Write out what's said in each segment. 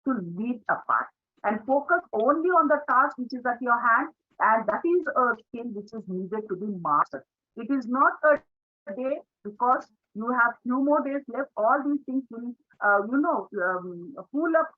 to lead apart and focus only on the task which is at your hand, and that is a skill which is needed to be mastered. It is not a day because you have few more days left. All these things will, pull up.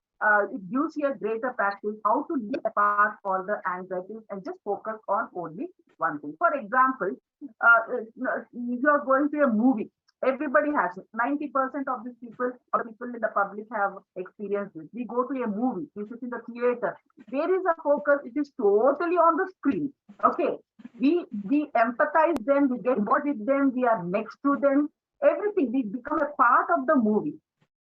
It gives you a greater practice how to leave apart all the anxieties and just focus on only one thing. For example, if you are going to a movie, everybody has it. 90% of these people or the people in the public have experienced this. We go to a movie, we sit in the theater. There is a focus, it is totally on the screen. Okay. We empathize them, we get involved with them, we are next to them. Everything, we become a part of the movie.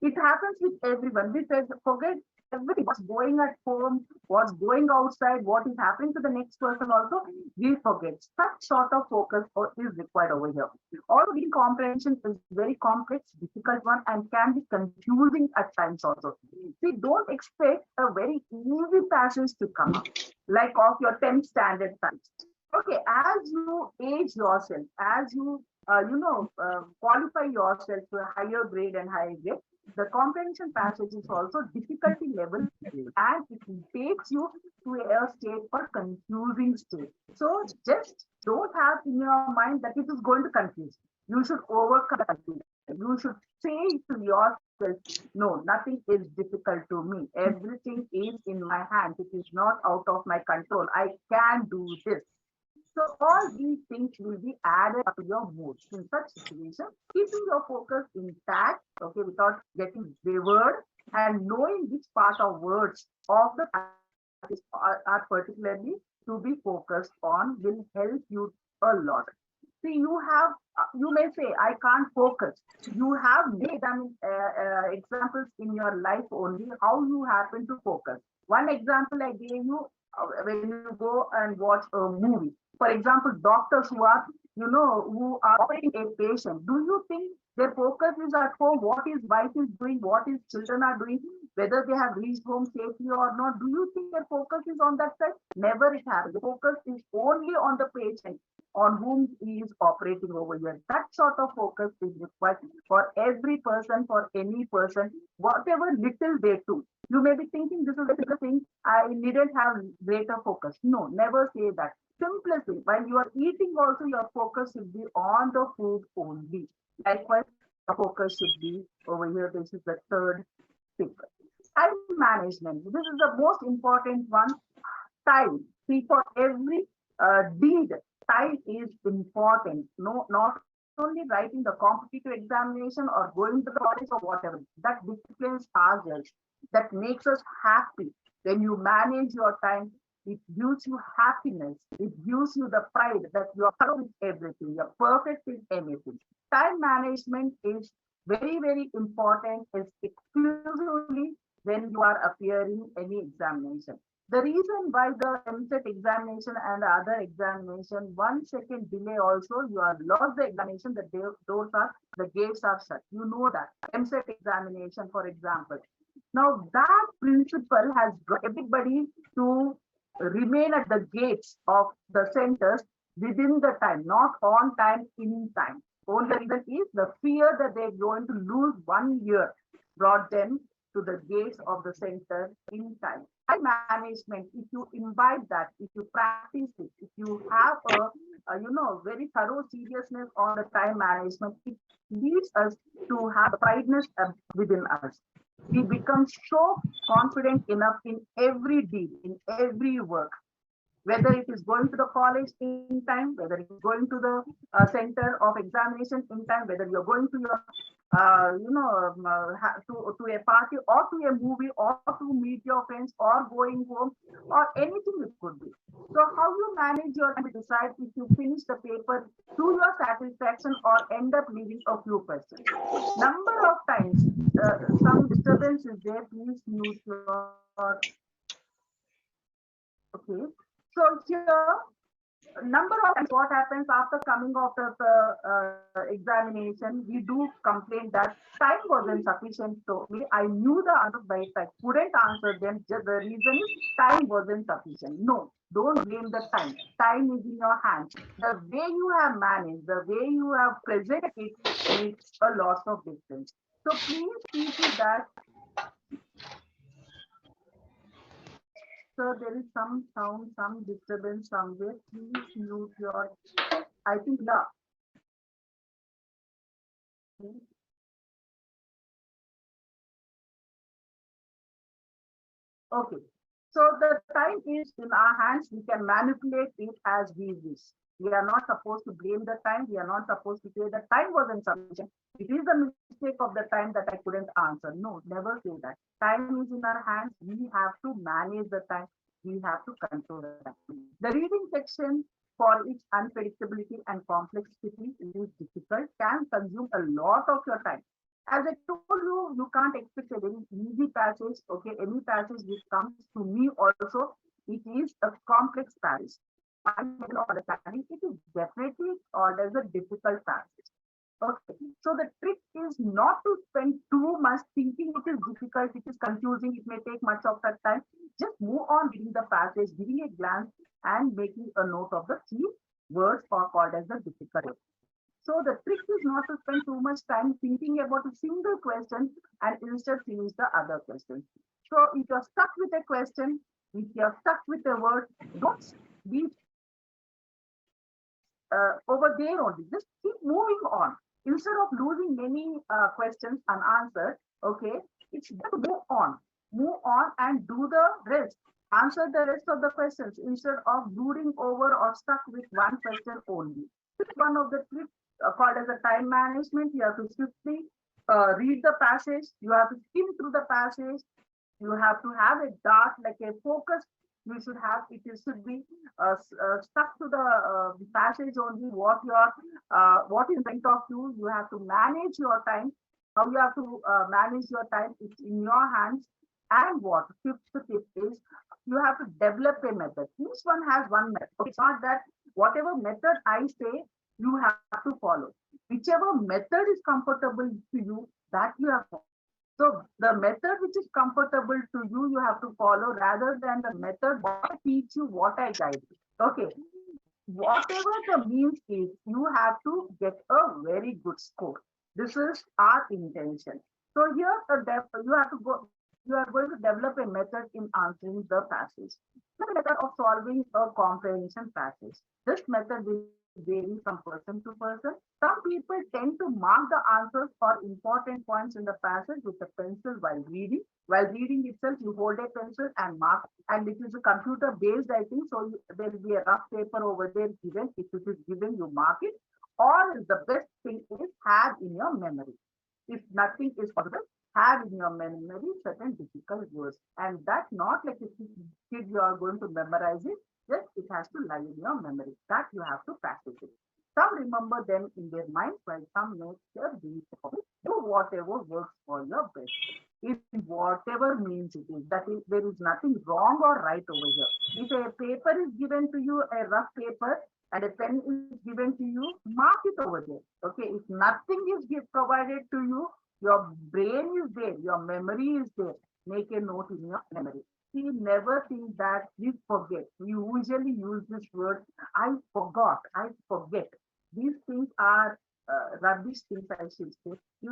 It happens with everyone. We forget everything. What's going at home, what's going outside, what is happening to the next person also, we forget. Such sort of focus is required over here. All reading comprehension is very complex, difficult one, and can be confusing at times also. See, don't expect a very easy passage to come up, like of your 10th standard science. Okay, as you age yourself, as you qualify yourself to a higher grade and higher grade, the comprehension passage is also difficulty level, and it takes you to a state for confusing state. So just don't have in your mind that it is going to confuse. You should overcome the confusion. You should say to yourself, no, nothing is difficult to me. Everything is in my hands. It is not out of my control. I can do this. So all these things will be added up to your mood. In such situation, keeping your focus intact, okay, without getting wavered, and knowing which part of words of the passage are particularly to be focused on will help you a lot. See, you may say, I can't focus. You have made examples in your life only how you happen to focus. One example I gave you, when you go and watch a movie. For example, doctors who are operating a patient. Do you think their focus is at home? What his wife is doing? What his children are doing? Whether they have reached home safely or not? Do you think their focus is on that side? Never it happens. The focus is only on the patient on whom he is operating over here. That sort of focus is required for every person, for any person, whatever little they do. You may be thinking this is a simple thing, I needn't have greater focus. No, never say that. Simplest thing, while you are eating also, your focus should be on the food only. Likewise, your focus should be over here. This is the third thing. Time management. This is the most important one. Time. See, for every deed, time is important. No, not only writing the competitive examination or going to the college or whatever. That disciplines ourselves. That makes us happy. When you manage your time, it gives you happiness. It gives you the pride that you are thorough with everything. You're perfect with anything. Time management is very, very important, is exclusively when you are appearing any examination. The reason why the MSET examination and the other examination, 1 second delay also, you have lost the examination, the gates are shut. You know that. MSET examination, for example. Now that principle has got everybody to remain at the gates of the centers within the time, not on time, in time. Only reason is the fear that they're going to lose 1 year brought them to the gates of the center in time. Time management, if you imbibe that, if you practice it, if you have very thorough seriousness on the time management, it leads us to have the prideness within us. We become so confident enough in every deed, in every work, whether it is going to the college in time, whether it is going to the center of examination in time, whether you're going to your to a party or to a movie or to meet your friends or going home or anything it could be. So how you manage your time to decide if you finish the paper to your satisfaction or end up leaving a few questions. Number of times some disturbance is there, please mute your okay. So here number of times what happens after coming out of the examination, we do complain that time wasn't sufficient to me. I knew the answer, but I couldn't answer them. Just the reason is time wasn't sufficient. No, don't blame the time. Time is in your hands. The way you have managed, the way you have presented it makes a lot of difference. So please see to that Sir, there is some sound, some disturbance somewhere. Please mute your, I think, yeah. Okay. So the time is in our hands. We can manipulate it as we wish. We are not supposed to blame the time. We are not supposed to say the time wasn't sufficient. It is the mistake of the time that I couldn't answer. No, never say that. Time is in our hands. We have to manage the time. We have to control the time. The reading section, for its unpredictability and complexity, is difficult, can consume a lot of your time. As I told you, you can't expect a very easy passage. Okay, any passage which comes to me also, it is a complex passage. My level of understanding, it is definitely called as a difficult passage. Okay, so the trick is not to spend too much thinking it is difficult, it is confusing, it may take much of that time. Just move on reading the passage, giving a glance, and making a note of the key words or called as the difficult. So the trick is not to spend too much time thinking about a single question and instead finish the other questions. So if you're stuck with a question, if you're stuck with a word, don't be over there only. Just keep moving on. Instead of losing many questions unanswered, okay, it's better to move on and do the rest. Answer the rest of the questions instead of brooding over or stuck with one question only. This is one of the tricks called as a time management. You have to swiftly read the passage. You have to skim through the passage. You have to have a dart, like a focus. You should have it. Should be stuck to the passage only. What is in front of you. You have to manage your time. How you have to manage your time? It's in your hands. And what fifth tip is you have to develop a method. Each one has one method. It's not that whatever method I say you have to follow. Whichever method is comfortable to you, that you have to follow. So the method which is comfortable to you, you have to follow rather than the method what I teach you, what I guide you. Okay. Whatever the means is, you have to get a very good score. This is our intention. So here, you have to go. You are going to develop a method in answering the passage. The method of solving a comprehension passage. This method will vary from person to person. Some people tend to mark the answers or important points in the passage with a pencil while reading. While reading itself, you hold a pencil and mark, and it is a computer-based, I think, so there will be a rough paper over there given. If it is given, you mark it. Or the best thing is have in your memory. If nothing is possible, have in your memory certain difficult words. And that not like if kid you are going to memorize it, just it has to lie in your memory. That you have to practice it. Some remember them in their minds, while some make their deep. Do whatever works for your best. If whatever means it is, that is, there is nothing wrong or right over here. If a paper is given to you, a rough paper, and a pen is given to you, mark it over there. Okay, if nothing is provided to you, your brain is there, your memory is there. Make a note in your memory. See, never think that we forget. We usually use this word, I forgot, I forget. These things are rubbish things, I should say. We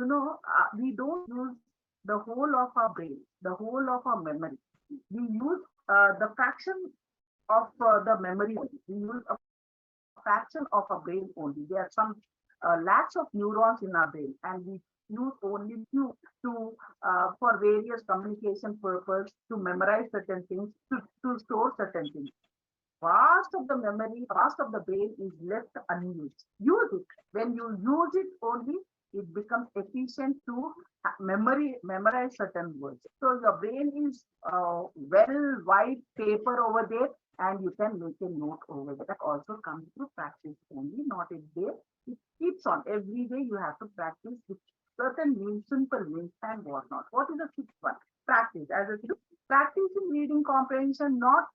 don't use the whole of our brain, the whole of our memory. We use the fraction of the memory. We use a fraction of our brain only. There are some lakhs of neurons in our brain, and we use only few to for various communication purpose, to memorize certain things, to store certain things. Vast of the memory, vast of the brain is left unused. Use it. When you use it only, it becomes efficient to memorize certain words. So your brain is well white paper over there, and you can make a note over there. That also comes through practice only, not a day. It keeps on. Every day you have to practice with certain means, simple means, and whatnot. What is the sixth one? Practice. As I said, practice in reading comprehension, not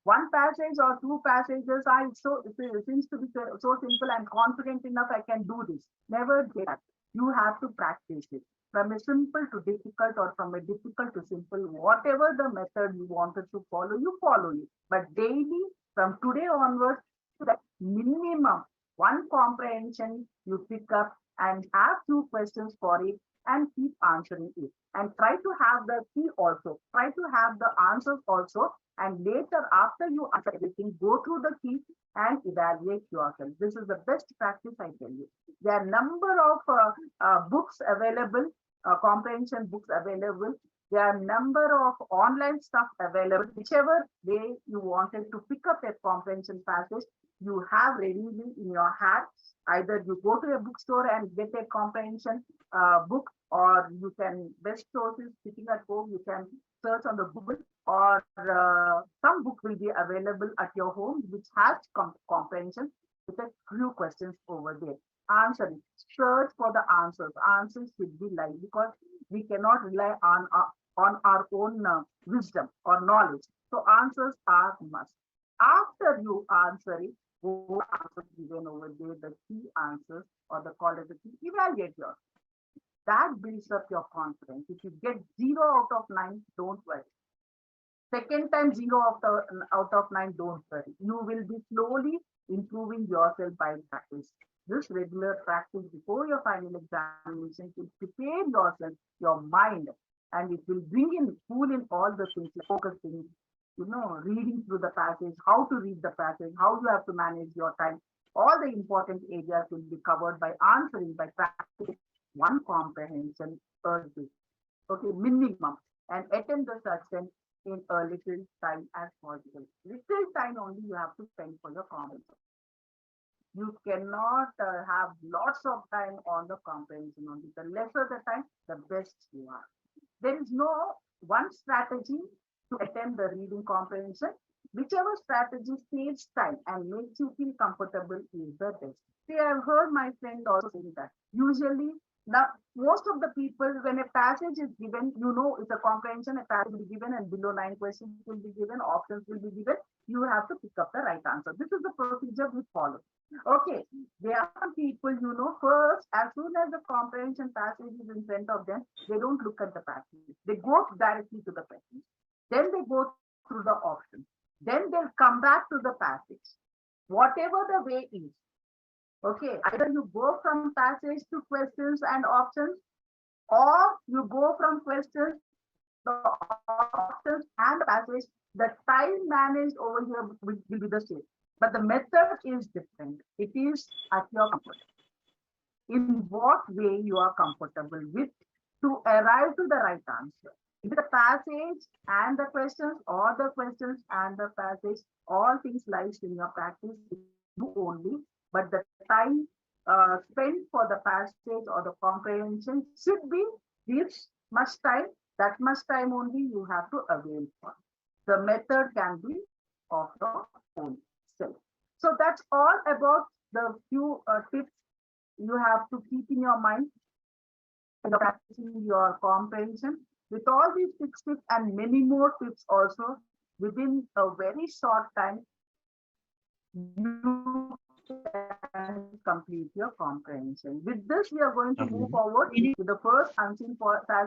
one passage or two passages. It seems to be so simple and confident enough I can do this. Never get that. You have to practice it. From a simple to difficult, or from a difficult to simple, whatever the method you wanted to follow, you follow it. But daily, from today onwards, that minimum one comprehension you pick up and have two questions for it, and keep answering it. And try to have the key also. Try to have the answers also. And later, after you answer everything, go through the key and evaluate yourself. This is the best practice, I tell you. There are number of books available, comprehension books available. There are number of online stuff available. Whichever way you wanted to pick up a comprehension passage, you have readily in your hand. Either you go to a bookstore and get a comprehension book, or you can best sources sitting at home. You can search on the Google, or some book will be available at your home which has comprehension with a few questions over there. Answer it. Search for the answers. Answers should be live, because we cannot rely on our own wisdom or knowledge. So answers are must. After you answer it, go answers given over there, the key answers or the call as the key, evaluate yourself. That builds up your confidence. If you get 0 out of 9, don't worry. Second time 0 out of 9, don't worry. You will be slowly improving yourself by practice. This regular practice before your final examination will prepare yourself, your mind, and it will pull in all the things, focus things, reading through the passage, how to read the passage, how you have to manage your time. All the important areas will be covered by answering, by practice one comprehension per day. Okay, minimum, and attempt the session in a little time as possible. Little time only you have to spend for your comprehension. You cannot have lots of time on the comprehension only. The lesser the time, the best you are. There is no one strategy to attempt the reading comprehension. Whichever strategy saves time and makes you feel comfortable is the best. See, I've heard my friend also saying that. Usually, now, most of the people, when a passage is given, it's a comprehension, a passage will be given, and below 9 questions will be given, options will be given. You have to pick up the right answer. This is the procedure we follow. Okay, there are some people, first, as soon as the comprehension passage is in front of them, they don't look at the passage. They go directly to the passage. Then they go through the options. Then they'll come back to the passage. Whatever the way is. Okay, either you go from passage to questions and options, or you go from questions, the options and the passage. The time managed over here will be the same, but the method is different. It is at your comfort. In what way you are comfortable with to arrive to the right answer. Is it the passage and the questions, or the questions and the passage? All things lies in your practice. You only, but the time spent for the passage or the comprehension should be this much time. That much time only you have to avail for. The method can be of your own self. So that's all about the few tips you have to keep in your mind when practicing your comprehension. With all these 6 tips and many more tips also, within a very short time, you can complete your comprehension. With this, we are going to move forward to the first unseen passage